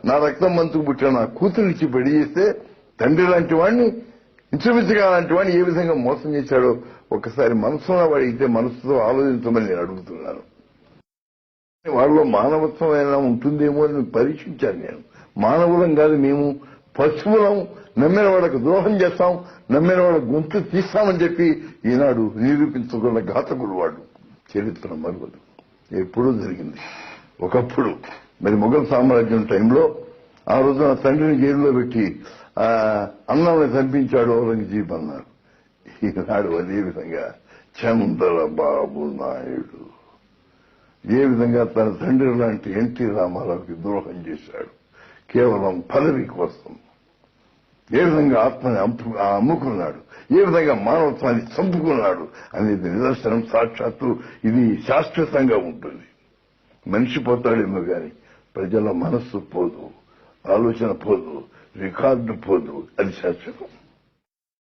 నా రక్తం మంచుకు పుట్టిన నా కూతురిచ్చి పెళ్లి చేస్తే తండ్రి లాంటి వాడిని ఇంచుమించుగా లాంటి వాడిని ఏ విధంగా మోసం చేశాడో ఒకసారి మనసులో వాడితే మనసుతో ఆలోచించమని నేను అడుగుతున్నాను. వాళ్ళలో మానవత్వం ఏమైనా ఉంటుందేమో అని పరీక్షించాను నేను. మానవులం కాదు మేము, పశువులం. నమ్మిన వాళ్ళకు ద్రోహం చేస్తాం, నమ్మిన వాళ్ళ గొంతు తీస్తామని చెప్పి ఈనాడు నిరూపించుకున్న ఘాతకుడు వాడు. చరిత్ర మరువదు, ఎప్పుడూ జరిగింది. ఒకప్పుడు మరి మొఘల్ సామ్రాజ్యం టైంలో ఆ రోజున తండ్రిని జైల్లో పెట్టి అన్నాన్ని చంపించాడు ఔరంగజీబ్ అన్నారు. ఈనాడు అదే విధంగా చంద్రబాబు నాయుడు ఏ విధంగా తన తండ్రి లాంటి ఎన్టీ రామారావుకి ద్రోహం చేశాడు కేవలం పదవి కోసం. ఏ విధంగా ఆత్మని అమ్ముకున్నాడు, ఏ విధంగా మానవత్వాన్ని చంపుకున్నాడు అనేది నిదర్శనం. సాక్షాత్తు ఇది శాశ్వతంగా ఉంటుంది. మనిషి పోతాడేమో గాని ప్రజల మనస్సు పోదు, ఆలోచన పోదు, రికార్డు పోదు. అది శాశ్వతం.